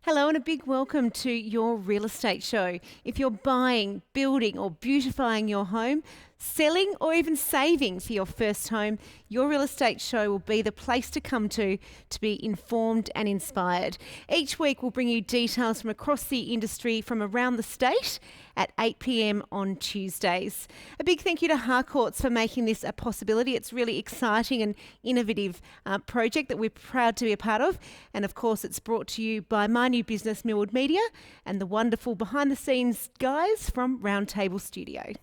Hello and a big welcome to your real estate show. If you're buying, building or beautifying your home, selling or even saving for your first home, your real estate show will be the place to come to be informed and inspired. Each week we'll bring you details from across the industry from around the state at 8 p.m. on Tuesdays. A big thank you to Harcourts for making this a possibility. It's really exciting and innovative project that we're proud to be a part of. And of course, it's brought to you by my new business, Millwood Media, and the wonderful behind the scenes guys from Roundtable Studio.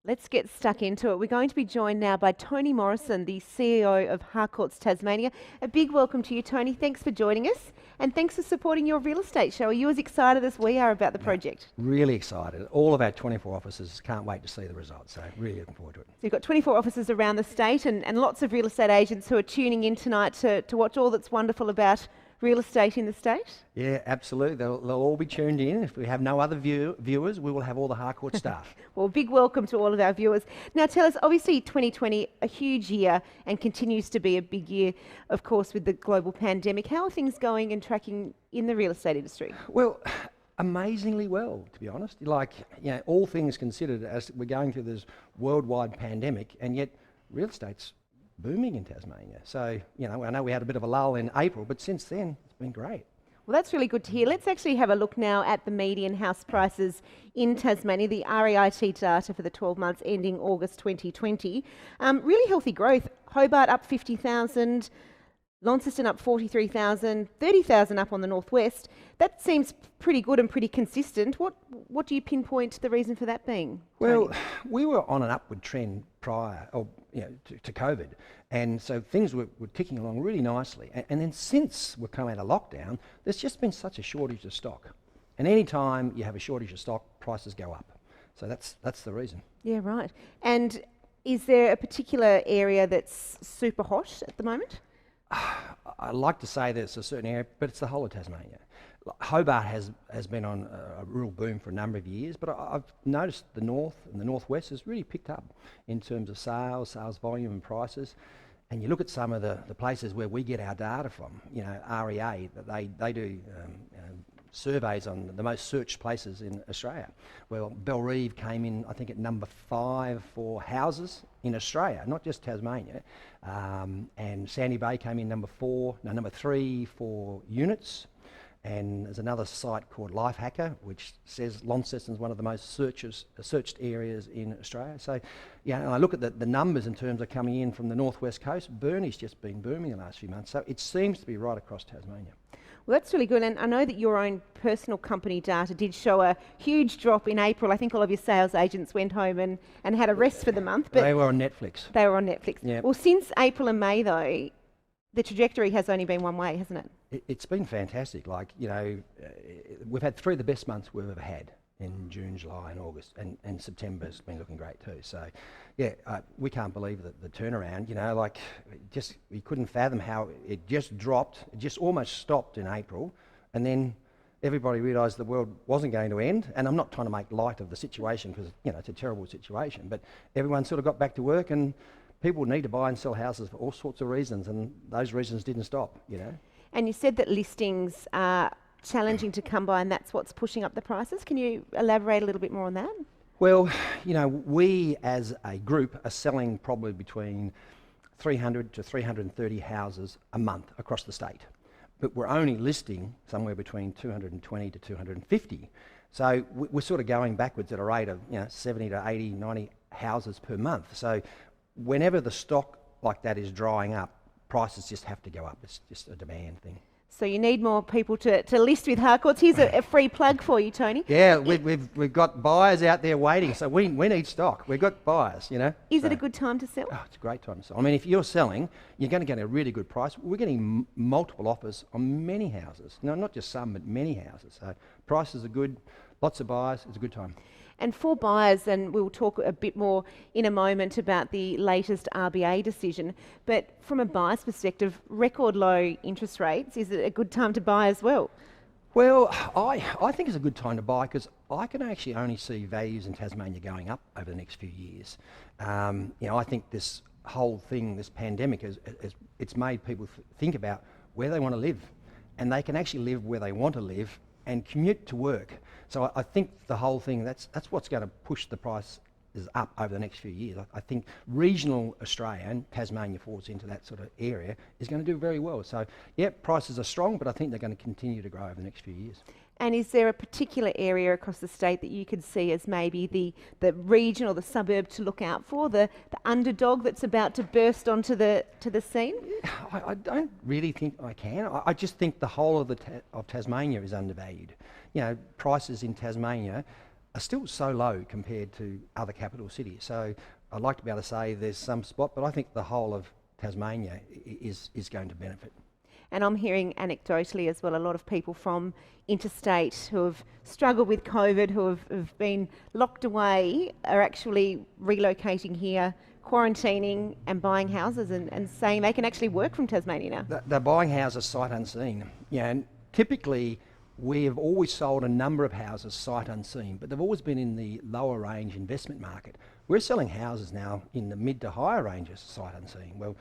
Let's get stuck into it. We're going to be joined now by Tony Morrison, the CEO of Harcourts Tasmania. A big welcome to you, Tony. Thanks for joining us and thanks for supporting your real estate show. Are you as excited as we are about the project? Really excited. All of our 24 offices can't wait to see the results, so really looking forward to it. So you've got 24 offices around the state and lots of real estate agents who are tuning in tonight to watch all that's wonderful about real estate in the state? Yeah, absolutely. They'll all be tuned in. If we have no other viewers, we will have all the Harcourt staff. Well, big welcome to all of our viewers. Now tell us, obviously 2020, a huge year and continues to be a big year, of course, with the global pandemic. How are things going and tracking in the real estate industry? Well, amazingly well, to be honest. All things considered, as we're going through this worldwide pandemic, and yet real estate's booming in Tasmania. So, I know we had a bit of a lull in April, but since then, it's been great. Well, that's really good to hear. Let's actually have a look now at the median house prices in Tasmania, the REIT data for the 12 months ending August 2020. Really healthy growth. Hobart up 50,000, Launceston up 43,000, 30,000 up on the northwest. That seems pretty good and pretty consistent. What do you pinpoint the reason for that being, Tony? Well, we were on an upward trend prior to COVID, and so things were ticking along really nicely. And then since we've come out of lockdown, there's just been such a shortage of stock. And any time you have a shortage of stock, prices go up. So that's the reason. Yeah, right. And is there a particular area that's super hot at the moment? I like to say that it's a certain area, but it's the whole of Tasmania. Hobart has been on a real boom for a number of years, but I've noticed the north and the northwest has really picked up in terms of sales volume and prices. And you look at some of the places where we get our data from, REA, that they do surveys on the most searched places in Australia. Well, Bellerive came in, I think, at number 5 for houses in Australia, not just Tasmania. And Sandy Bay came in number 3 for units. And there's another site called Lifehacker, which says Launceston's one of the most searched areas in Australia. So, and I look at the numbers in terms of coming in from the northwest coast. Burnie's just been booming the last few months. So it seems to be right across Tasmania. Well, that's really good. And I know that your own personal company data did show a huge drop in April. I think all of your sales agents went home and had a rest for the month. But they were on Netflix. They were on Netflix. Yep. Well, since April and May, though, the trajectory has only been one way, hasn't it? It's been fantastic. We've had 3 of the best months we've ever had in June, July and August, and September's been looking great too. So, we can't believe the turnaround. We couldn't fathom how it just dropped. It just almost stopped in April, and then everybody realised the world wasn't going to end. And I'm not trying to make light of the situation because it's a terrible situation, but everyone sort of got back to work and people need to buy and sell houses for all sorts of reasons, and those reasons didn't stop, And you said that listings are challenging to come by and that's what's pushing up the prices. Can you elaborate a little bit more on that? Well, we as a group are selling probably between 300 to 330 houses a month across the state. But we're only listing somewhere between 220 to 250. So we're sort of going backwards at a rate of 70 to 80, 90 houses per month. So whenever the stock like that is drying up, prices just have to go up. It's just a demand thing. So you need more people to list with Harcourts. Here's a free plug for you, Tony. Yeah, we've got buyers out there waiting, so we need stock. We've got buyers, Is it a good time to sell? Oh, it's a great time to sell. I mean, if you're selling, you're going to get a really good price. We're getting multiple offers on many houses. No, not just some, but many houses. So prices are good, lots of buyers. It's a good time. And for buyers, and we'll talk a bit more in a moment about the latest RBA decision, but from a buyer's perspective, record low interest rates, is it a good time to buy as well? Well, I think it's a good time to buy because I can actually only see values in Tasmania going up over the next few years. I think this whole thing, this pandemic, it's made people think about where they want to live. and they can actually live where they want to live and commute to work. So I think the whole thing, that's what's going to push the price up over the next few years. I think regional Australia, and Tasmania falls into that sort of area, is going to do very well. So yeah, prices are strong, but I think they're going to continue to grow over the next few years. And is there a particular area across the state that you could see as maybe the region or the suburb to look out for, the underdog that's about to burst onto the scene? I don't really think I can. I just think the whole of Tasmania is undervalued. You know, prices in Tasmania are still so low compared to other capital cities. So I'd like to be able to say there's some spot, but I think the whole of Tasmania is going to benefit. And I'm hearing anecdotally as well, a lot of people from interstate who have struggled with COVID, who have been locked away, are actually relocating here, quarantining and buying houses and saying they can actually work from Tasmania now. They're buying houses sight unseen. Yeah, and typically we have always sold a number of houses sight unseen, but they've always been in the lower range investment market. We're selling houses now in the mid to higher ranges sight unseen. Well,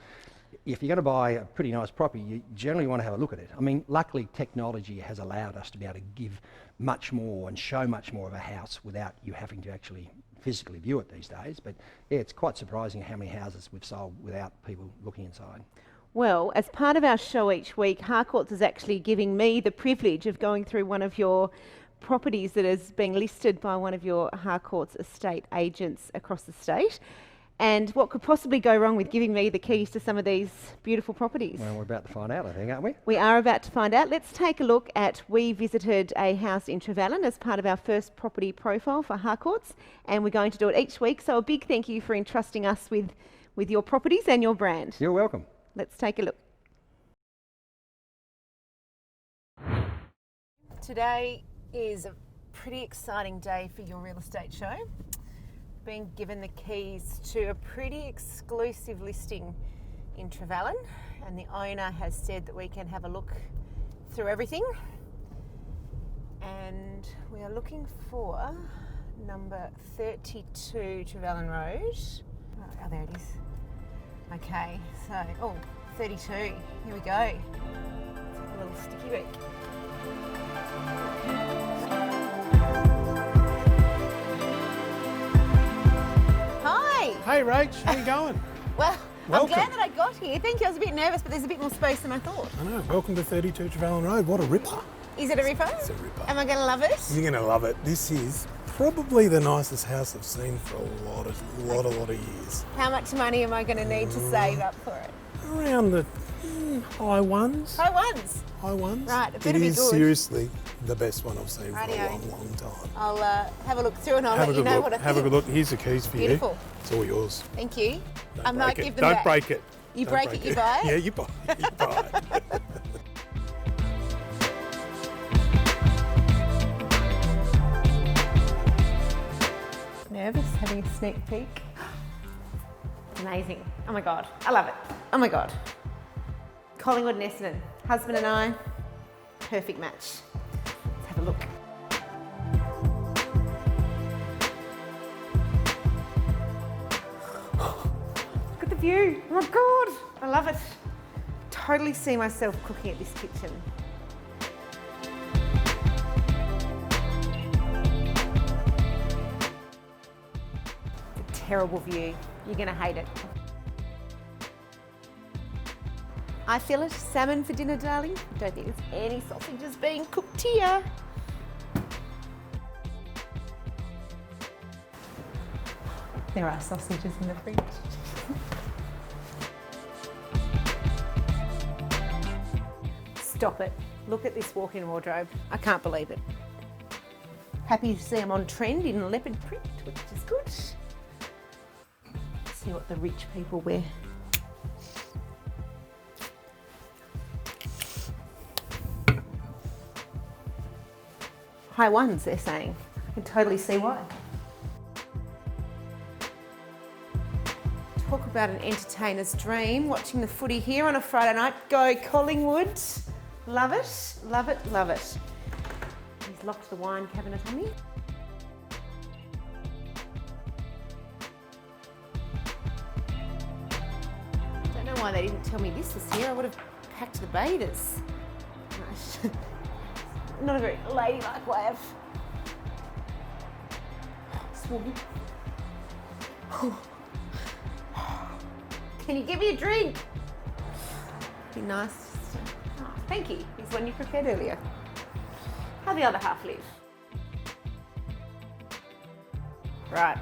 if you're going to buy a pretty nice property, you generally want to have a look at it. I mean, luckily technology has allowed us to be able to give much more and show much more of a house without you having to actually physically view it these days. But yeah, it's quite surprising how many houses we've sold without people looking inside. Well, as part of our show each week, Harcourts is actually giving me the privilege of going through one of your properties that is being listed by one of your Harcourts estate agents across the state. And what could possibly go wrong with giving me the keys to some of these beautiful properties? Well, we're about to find out, I think, aren't we? We are about to find out. Let's take a look at, we visited a house in Trevellyn as part of our first property profile for Harcourts, and we're going to do it each week. So a big thank you for entrusting us with your properties and your brand. You're welcome. Let's take a look. Today is a pretty exciting day for your real estate show. Being given the keys to a pretty exclusive listing in Trevellyn, and the owner has said that we can have a look through everything. And we are looking for number 32 Trevellyn Road. Oh, there it is. Okay, so, 32, here we go. A little sticky beak. Hi! Hey Rach, how you going? Well, Welcome. I'm glad that I got here. Thank you, I was a bit nervous, but there's a bit more space than I thought. I know, welcome to 32 Trevellyn Road. What a ripper. Is it a ripper? It's a ripper. Am I going to love it? You're going to love it. This is probably the nicest house I've seen for a lot of years. How much money am I going to need to save up for it? Around the high ones. High ones. High ones. Right, it It better be is good. seriously the best one I've seen for Rightio. a long time. I'll have a look through and I'll Have let a you good know look. what I think. Have a good look. Here's the keys for Beautiful. you. It's all yours. Thank you. Don't I might break it. give them Don't back. break it. You Don't break it, you buy it? Yeah, you buy it. You buy it. Nervous, having a sneak peek. Amazing. Oh my God, I love it. Oh my God. Collingwood and Essendon, husband and I, perfect match. Let's have a look. Look at the view. Oh my God, I love it. Totally see myself cooking at this kitchen. Terrible view. You're going to hate it. I feel it. Salmon for dinner, darling. Don't think there's any sausages being cooked here. There are sausages in the fridge. Stop it. Look at this walk-in wardrobe. I can't believe it. Happy to see I'm on trend in leopard print, which is good. See what the rich people wear. High ones, they're saying. I can totally see why. Talk about an entertainer's dream. Watching the footy here on a Friday night. Go Collingwood. Love it, love it, love it. He's locked the wine cabinet on me. Don't know why they didn't tell me this was here. I would have packed the baiters. Nice. Not a very ladylike way of swimming. Can you give me a drink? Be nice. Oh, thank you. Here's one you prepared earlier. How the other half live? Right.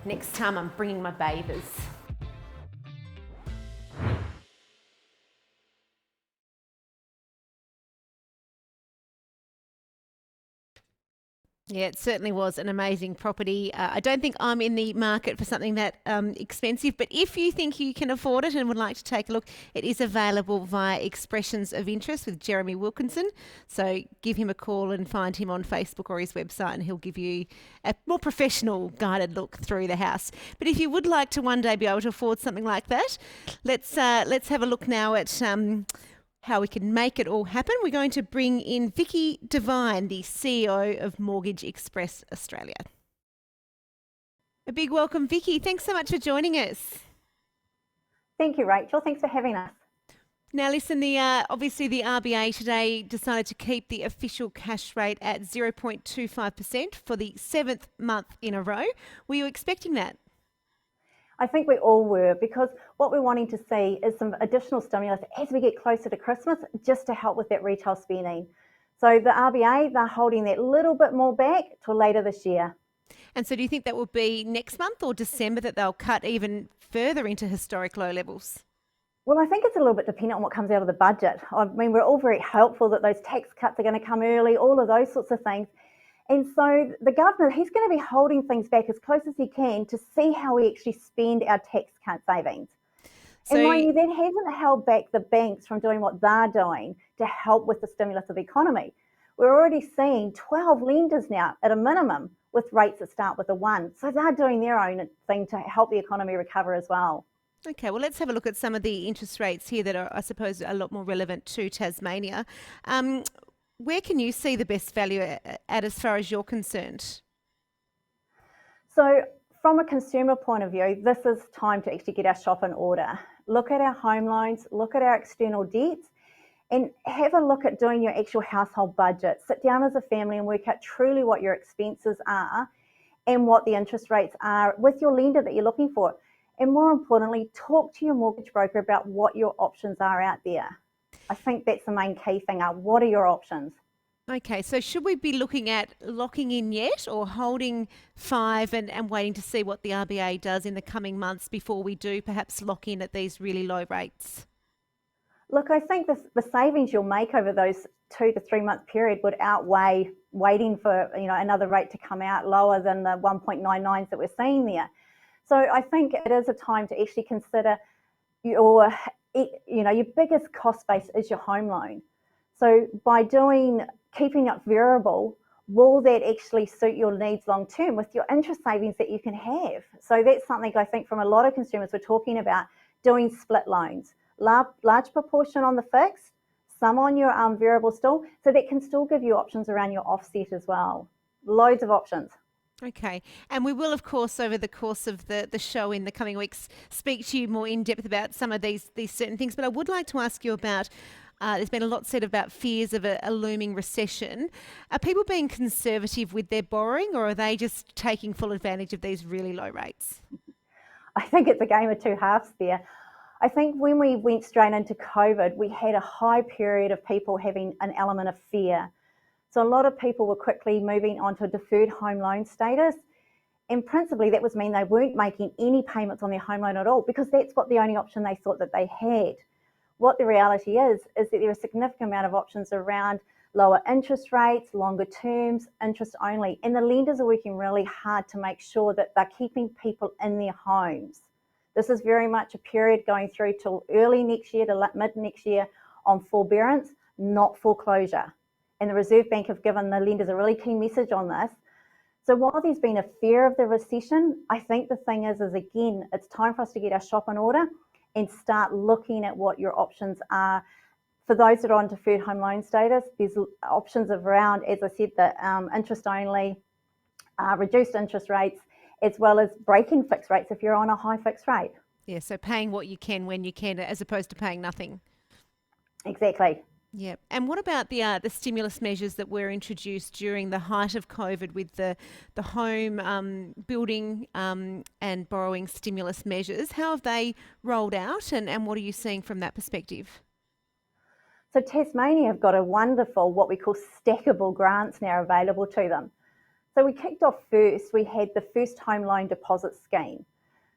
Next time I'm bringing my bathers. Yeah, it certainly was an amazing property. I don't think I'm in the market for something that expensive, but if you think you can afford it and would like to take a look, it is available via Expressions of Interest with Jeremy Wilkinson. So give him a call and find him on Facebook or his website, and he'll give you a more professional guided look through the house. But if you would like to one day be able to afford something like that, let's have a look now at how we can make it all happen. We're going to bring in Vicky Devine, the CEO of Mortgage Express Australia. A big welcome, Vicky. Thanks so much for joining us. Thank you, Rachel. Thanks for having us. Now, listen, obviously the RBA today decided to keep the official cash rate at 0.25% for the 7th month in a row. Were you expecting that? I think we all were, because what we're wanting to see is some additional stimulus as we get closer to Christmas, just to help with that retail spending. So the RBA, they're holding that little bit more back till later this year. And so do you think that will be next month or December that they'll cut even further into historic low levels? Well, I think it's a little bit dependent on what comes out of the budget. I mean, we're all very hopeful that those tax cuts are going to come early, all of those sorts of things. And so the governor, he's going to be holding things back as close as he can to see how we actually spend our tax cut savings. So, and mind you, that hasn't held back the banks from doing what they're doing to help with the stimulus of the economy. We're already seeing 12 lenders now at a minimum with rates that start with a 1. So they're doing their own thing to help the economy recover as well. Okay, well, let's have a look at some of the interest rates here that are, I suppose, a lot more relevant to Tasmania. Where can you see the best value at as far as you're concerned? So from a consumer point of view, this is time to actually get our shop in order. Look at our home loans, look at our external debts, and have a look at doing your actual household budget. Sit down as a family and work out truly what your expenses are and what the interest rates are with your lender that you're looking for. And more importantly, talk to your mortgage broker about what your options are out there. I think that's the main key thing. What are your options? Okay, so should we be looking at locking in yet or holding 5 and waiting to see what the RBA does in the coming months before we do perhaps lock in at these really low rates? Look, I think the savings you'll make over those 2 to 3 month period would outweigh waiting for another rate to come out lower than the 1.99s that we're seeing there. So I think it is a time to actually consider your biggest cost base is your home loan. So by keeping it variable, will that actually suit your needs long term with your interest savings that you can have? So that's something I think from a lot of consumers we're talking about, doing split loans, large proportion on the fixed, some on your variable still, so that can still give you options around your offset as well. Loads of options. Okay, and we will, of course, over the course of the show in the coming weeks, speak to you more in depth about some of these certain things. But I would like to ask you about, there's been a lot said about fears of a looming recession. Are people being conservative with their borrowing, or are they just taking full advantage of these really low rates? I think it's a game of two halves there. I think when we went straight into COVID, we had a high period of people having an element of fear. So a lot of people were quickly moving on to a deferred home loan status. And principally, that was mean they weren't making any payments on their home loan at all, because that's what the only option they thought that they had. What the reality is that there are a significant amount of options around lower interest rates, longer terms, interest only. And the lenders are working really hard to make sure that they're keeping people in their homes. This is very much a period going through till early next year to mid next year on forbearance, not foreclosure. And the Reserve Bank have given the lenders a really key message on this. So while there's been a fear of the recession, I think the thing is again, it's time for us to get our shop in order and start looking at what your options are. For those that are on deferred home loan status, there's options around, as I said, the interest only, reduced interest rates, as well as break-in fixed rates if you're on a high fixed rate. Yeah, so paying what you can when you can, as opposed to paying nothing. Exactly. Yeah. And what about the stimulus measures that were introduced during the height of COVID with the home building and borrowing stimulus measures? How have they rolled out, and what are you seeing from that perspective? So Tasmania have got a wonderful, what we call stackable grants now available to them. So we kicked off first, we had the first home loan deposit scheme.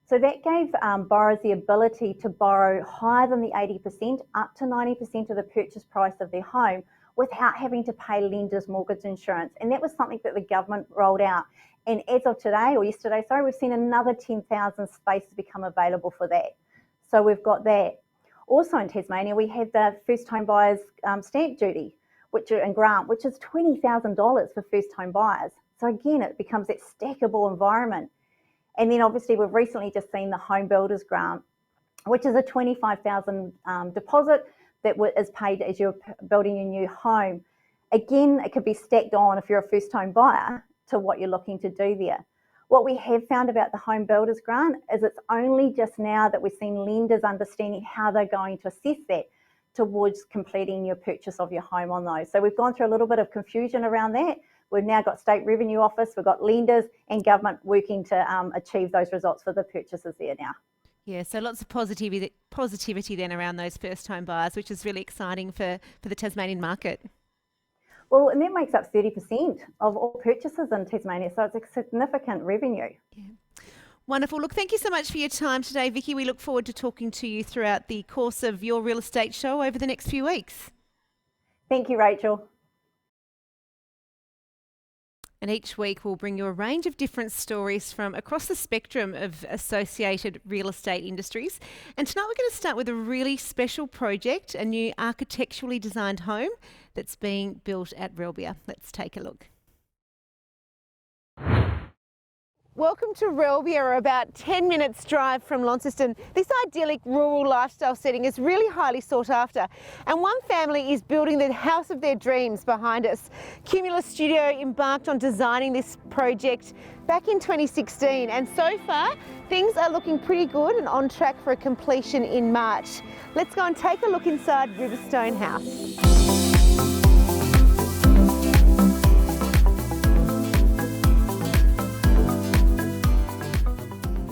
So that gave borrowers the ability to borrow higher than the 80%, up to 90% of the purchase price of their home without having to pay lenders' mortgage insurance. And that was something that the government rolled out. And as of today, or yesterday, sorry, we've seen another 10,000 spaces become available for that. So we've got that. Also in Tasmania, we had the first home buyers stamp duty and grant, which is $20,000 for first home buyers. So again, it becomes that stackable environment. And then obviously we've recently just seen the home builders grant, which is a $25,000 deposit that is paid as you're building your new home. Again, it could be stacked on if you're a first home buyer to what you're looking to do there. What we have found about the home builders grant is it's only just now that we're seeing lenders understanding how they're going to assess that towards completing your purchase of your home on those. So we've gone through a little bit of confusion around that. We've now got State Revenue Office, we've got lenders and government working to achieve those results for the purchases there now. Yeah, so lots of positivity then around those first home buyers, which is really exciting for the Tasmanian market. Well, and that makes up 30% of all purchases in Tasmania, so it's a significant revenue. Yeah. Wonderful. Look, thank you so much for your time today, Vicky. We look forward to talking to you throughout the course of your real estate show over the next few weeks. Thank you, Rachel. And each week we'll bring you a range of different stories from across the spectrum of associated real estate industries. And tonight we're going to start with a really special project, a new architecturally designed home that's being built at Relbia. Let's take a look. Welcome to Relbia, about 10 minutes drive from Launceston. This idyllic rural lifestyle setting is really highly sought after, and one family is building the house of their dreams behind us. Cumulus Studio embarked on designing this project back in 2016, and so far things are looking pretty good and on track for a completion in March. Let's go and take a look inside Riverstone House.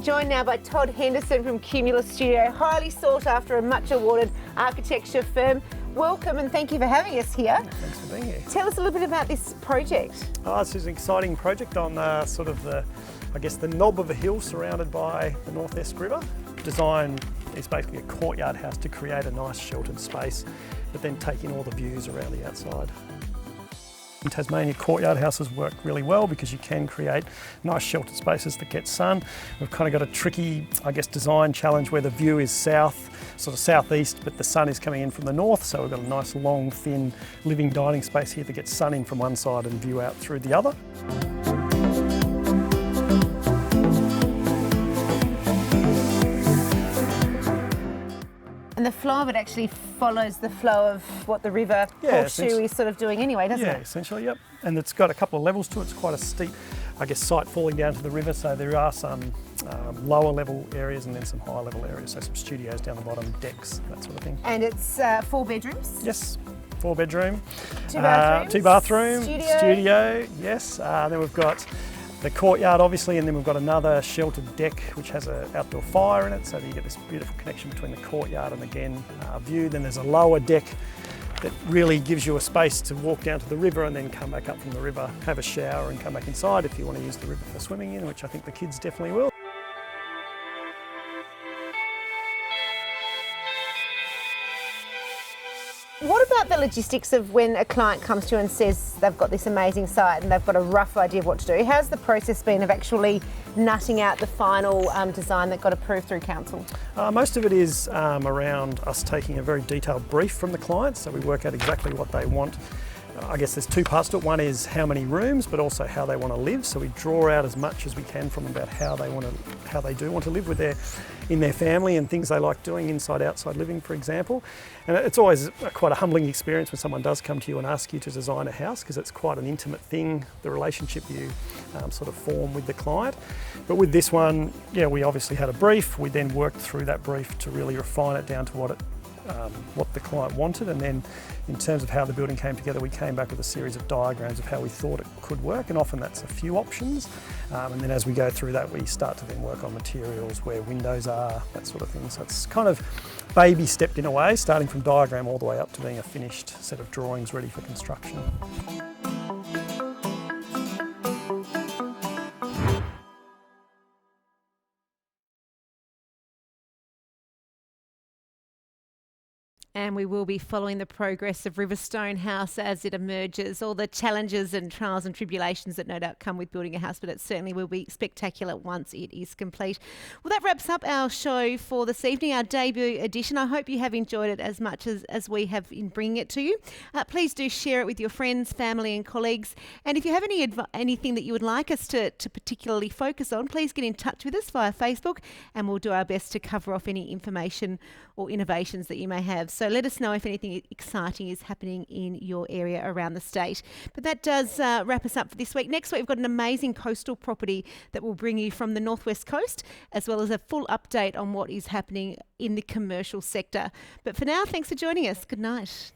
Joined now by Todd Henderson from Cumulus Studio, highly sought after and much awarded architecture firm. Welcome and thank you for having us here. Thanks for being here. Tell us a little bit about this project. This is an exciting project on sort of the knob of a hill surrounded by the North Esk River. Design is basically a courtyard house to create a nice sheltered space, but then take in all the views around the outside. In Tasmania, courtyard houses work really well because you can create nice sheltered spaces that get sun. We've kind of got a tricky, design challenge where the view is south, sort of southeast, but the sun is coming in from the north. So we've got a nice long, thin living dining space here that gets sun in from one side and view out through the other. And the flow of it actually follows the flow of what the river horseshoe is sort of doing anyway, doesn't it? Yeah, essentially, yep. And it's got a couple of levels to it. It's quite a steep, site falling down to the river. So there are some lower level areas and then some higher level areas. So some studios down the bottom, decks, that sort of thing. And it's 4 bedrooms? Yes, 4 bedroom. 2 bathrooms? 2 bathroom. Studio, yes. Then we've got the courtyard obviously, and then we've got another sheltered deck which has an outdoor fire in it, so that you get this beautiful connection between the courtyard and again view. Then there's a lower deck that really gives you a space to walk down to the river and then come back up from the river, have a shower and come back inside if you want to use the river for swimming in, which I think the kids definitely will. What about the logistics of when a client comes to you and says they've got this amazing site and they've got a rough idea of what to do? How's the process been of actually nutting out the final design that got approved through council? Most of it is around us taking a very detailed brief from the client, so we work out exactly what they want. There's 2 parts to it. One is how many rooms, but also how they want to live. So we draw out as much as we can from them about how they do want to live in their family and things they like doing inside, outside living, for example. And it's always quite a humbling experience when someone does come to you and ask you to design a house, because it's quite an intimate thing, the relationship you sort of form with the client. But with this one, we obviously had a brief. We then worked through that brief to really refine it down to what it what the client wanted, and then in terms of how the building came together, we came back with a series of diagrams of how we thought it could work, and often that's a few options. And then as we go through that, we start to then work on materials, where windows are, that sort of thing. So it's kind of baby stepped in a way, starting from diagram all the way up to being a finished set of drawings ready for construction. And we will be following the progress of Riverstone House as it emerges, all the challenges and trials and tribulations that no doubt come with building a house, but it certainly will be spectacular once it is complete. Well, that wraps up our show for this evening, our debut edition. I hope you have enjoyed it as much as we have in bringing it to you. Please do share it with your friends, family and colleagues. And if you have anything that you would like us to particularly focus on, please get in touch with us via Facebook, and we'll do our best to cover off any information or innovations that you may have. So let us know if anything exciting is happening in your area around the state. But that does wrap us up for this week. Next week, we've got an amazing coastal property that will bring you from the northwest coast, as well as a full update on what is happening in the commercial sector. But for now, thanks for joining us. Good night.